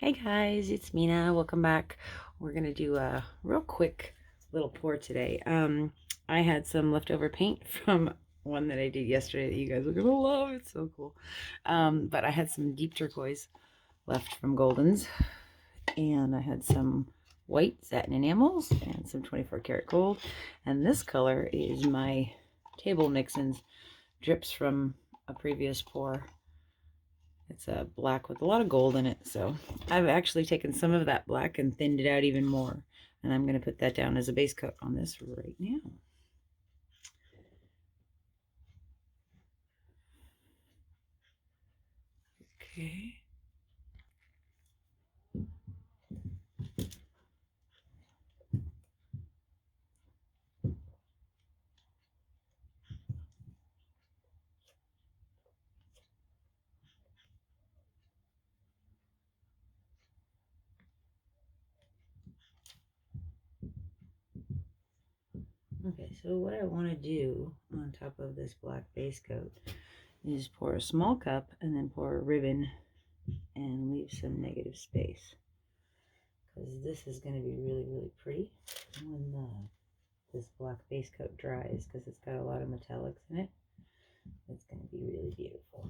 Hey guys, it's Mina. Welcome back. We're gonna do a real quick little pour today. I had some leftover paint from one that I did yesterday that you guys are gonna love. It's so cool. But I had some deep turquoise left from Golden's, and I had some white satin enamels and some 24 karat gold. And this color is my Table Mixins drips from a previous pour. It's a black with a lot of gold in it. So I've actually taken some of that black and thinned it out even more. And I'm going to put that down as a base coat on this right now. Okay. Okay, so what I want to do on top of this black base coat is pour a small cup and then pour a ribbon and leave some negative space. Because this is going to be really, really pretty when this black base coat dries, because it's got a lot of metallics in it. It's going to be really beautiful.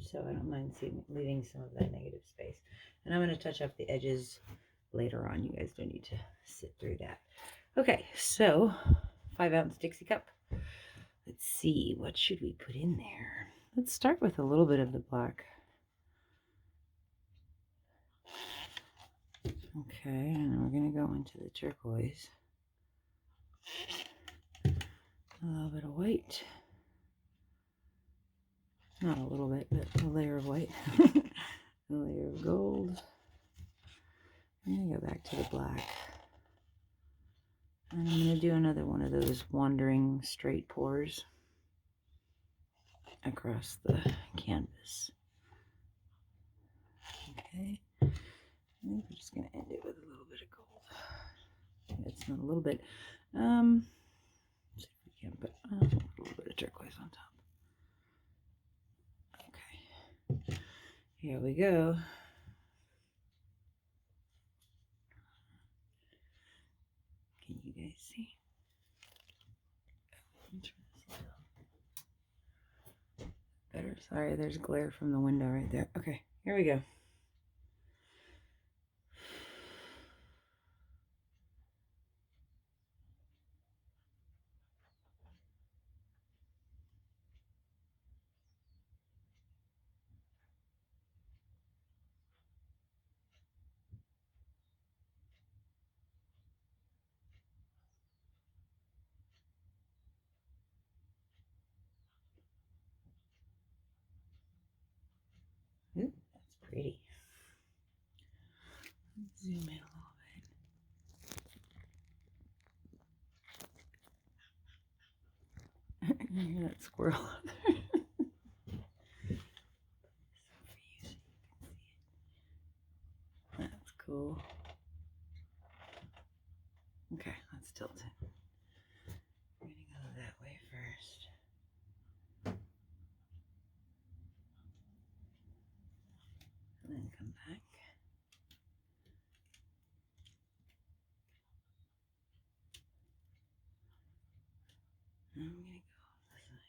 So I don't mind leaving some of that negative space. And I'm going to touch up the edges later on. You guys don't need to sit through that. Okay, so 5-ounce Dixie cup. Let's see, what should we put in there? Let's start with a little bit of the black. Okay, and we're going to go into the turquoise. A little bit of white. Not a little bit, but a layer of white. A layer of gold. I'm going to go back to the black. And I'm going to do another one of those wandering straight pours across the canvas. Okay. I think we're just going to end it with a little bit of gold. It's not a little bit. See if we can put a little bit of turquoise on top. Okay. Here we go. Can you guys see? Better. Sorry, there's glare from the window right there. Okay, here we go. Ooh, that's pretty. Zoom in a little bit. You hear that squirrel out there? That's cool. Okay, let's tilt it. We're gonna go that way first. And then come back. And I'm gonna go this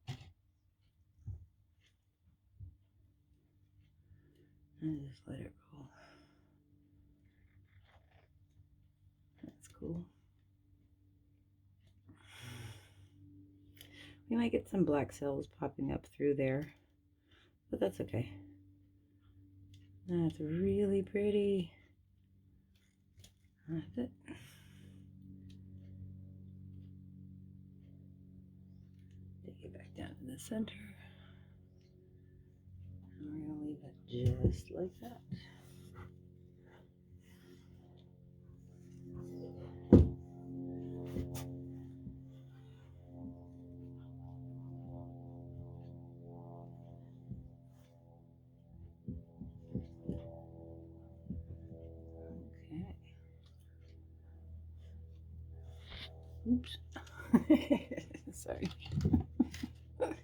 side. And just let it roll. That's cool. We might get some black cells popping up through there, but that's okay. That's really pretty. That's it. Take it back down to the center. And we're going to leave it just like that. Okay. Oops. Sorry. And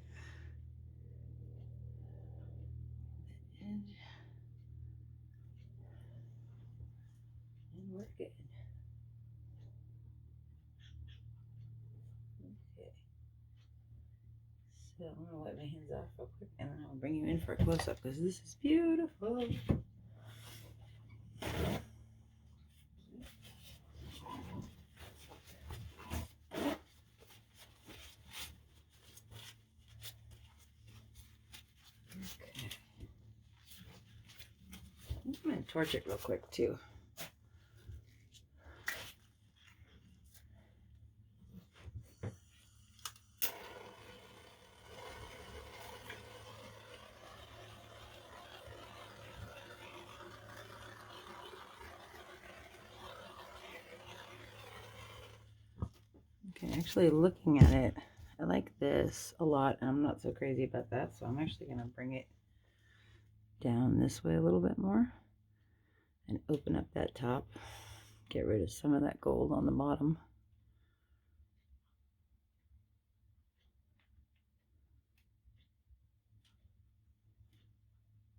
we're good. Okay. So I'm gonna wipe my hands off real quick, and then I'll bring you in for a close up because this is beautiful. I'm gonna torch it real quick too. Okay, actually looking at it, I like this a lot, and I'm not so crazy about that, so I'm actually gonna bring it down this way a little bit more and open up that top, get rid of some of that gold on the bottom.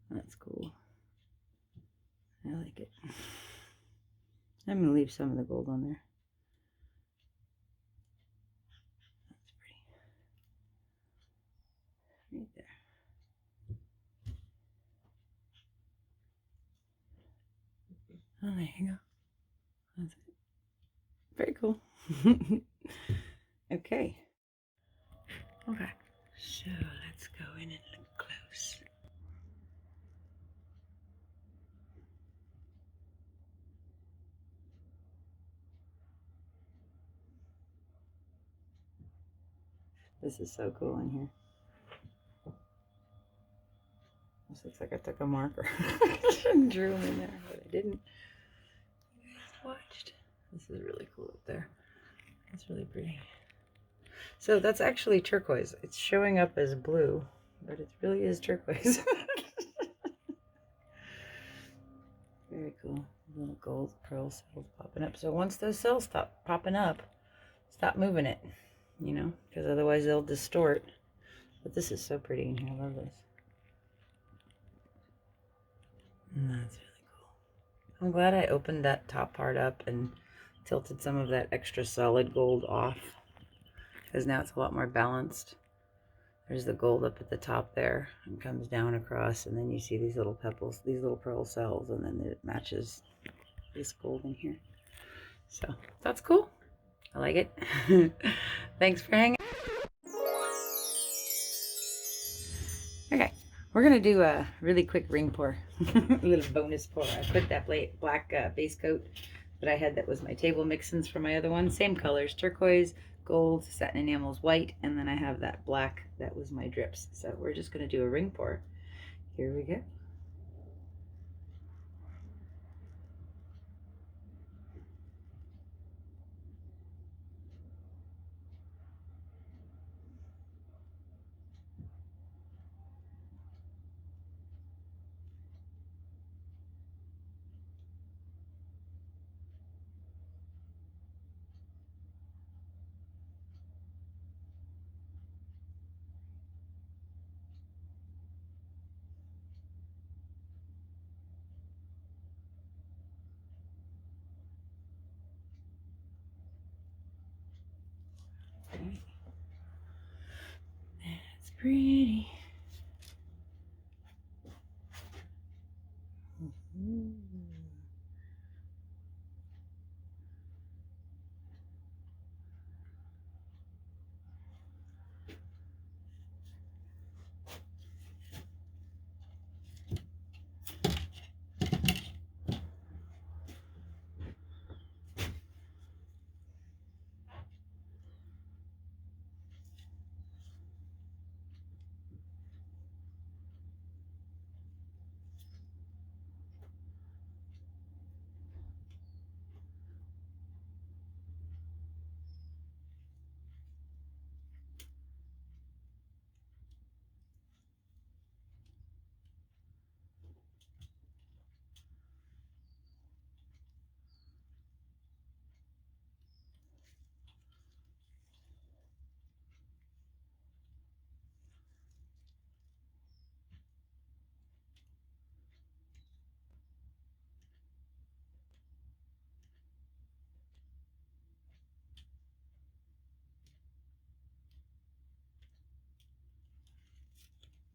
That's cool. I like it. I'm gonna leave some of the gold on there. That's pretty. Right there. Oh, there you go. That's it. Very cool. Okay. Okay. So let's go in and look close. This is so cool in here. This looks like I took a marker and drew them in there, but I didn't. You guys watched. This is really cool up there. It's really pretty. So that's actually turquoise. It's showing up as blue, but it really is turquoise. Very cool. Little gold pearl cells popping up. So once those cells stop popping up, stop moving it, you know, because otherwise they'll distort. But this is so pretty in here. I love this. And that's really cool. I'm glad I opened that top part up and tilted some of that extra solid gold off, because now it's a lot more balanced. There's the gold up at the top there and comes down across, and then you see these little pebbles, these little pearl cells, and then it matches this gold in here. So that's cool. I like it. Thanks for hanging. Okay, we're gonna do a really quick ring pour, a little bonus pour. I put that black base coat that I had that was my Table Mixins for my other one. Same colors, turquoise, gold, satin enamels, white, and then I have that black that was my drips. So we're just gonna do a ring pour. Here we go. That's pretty.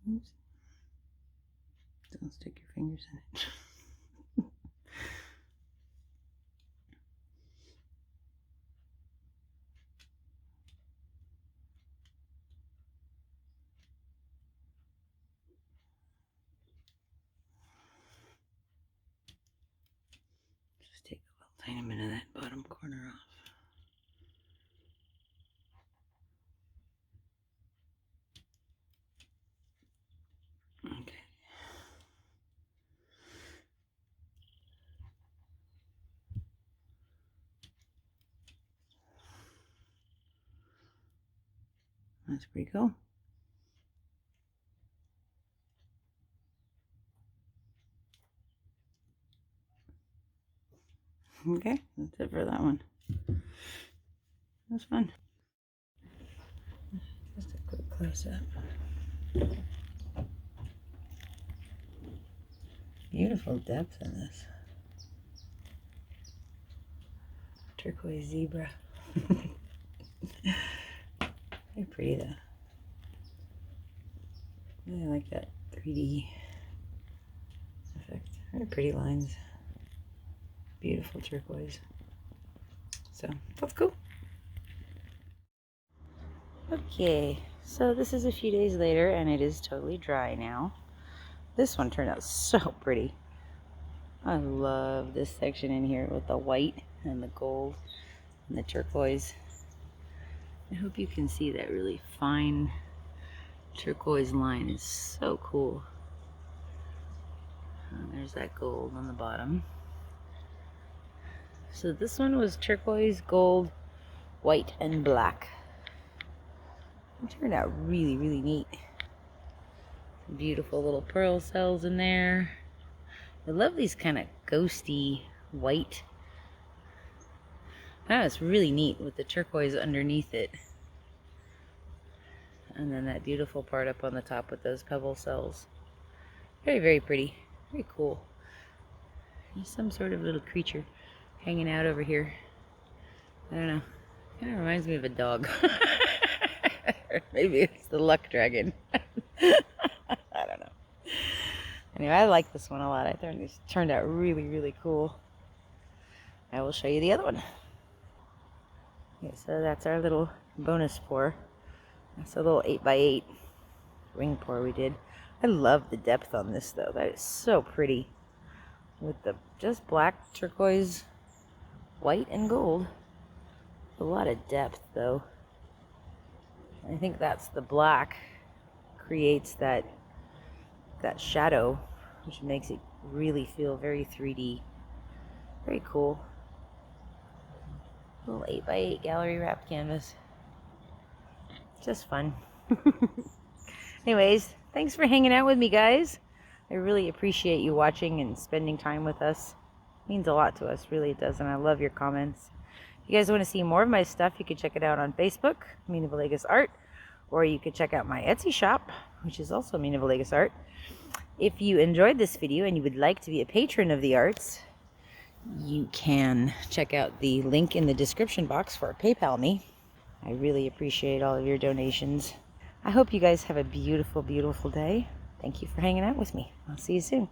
Oops. Don't stick your fingers in it. Just take a little tiny bit of that bottom corner off. Okay. That's pretty cool. Okay, that's it for that one. That's fun. Just a quick close up. Beautiful depth in this. Turquoise zebra. Very pretty though. Really like that 3D effect. Very pretty lines. Beautiful turquoise. So that's cool. Okay, so this is a few days later and it is totally dry now. This one turned out so pretty. I love this section in here with the white and the gold and the turquoise. I hope you can see that really fine turquoise line is so cool. There's that gold on the bottom. So this one was turquoise, gold, white, and black. It turned out really, really neat. Some beautiful little pearl cells in there. I love these kind of ghosty white. It's really neat with the turquoise underneath it. And then that beautiful part up on the top with those pebble cells. Very, very pretty. Very cool. There's some sort of little creature hanging out over here. I don't know. Kind of reminds me of a dog. Or maybe it's the luck dragon. I don't know. Anyway, I like this one a lot. I think this turned out really, really cool. I will show you the other one. Okay, so that's our little bonus pour. That's a little 8x8 ring pour we did. I love the depth on this though. That is so pretty. With the just black, turquoise, white, and gold. A lot of depth though. I think that's the black creates that shadow, which makes it really feel very 3D. Very cool. Little 8x8 gallery wrapped canvas. Just fun. Anyways, thanks for hanging out with me, guys. I really appreciate you watching and spending time with us. It means a lot to us, really it does, and I love your comments. If you guys want to see more of my stuff, you can check it out on Facebook, Mina Villegas Art, or you could check out my Etsy shop, which is also Mina Villegas Art. If you enjoyed this video and you would like to be a patron of the arts, you can check out the link in the description box for PayPal me. I really appreciate all of your donations. I hope you guys have a beautiful, beautiful day. Thank you for hanging out with me. I'll see you soon.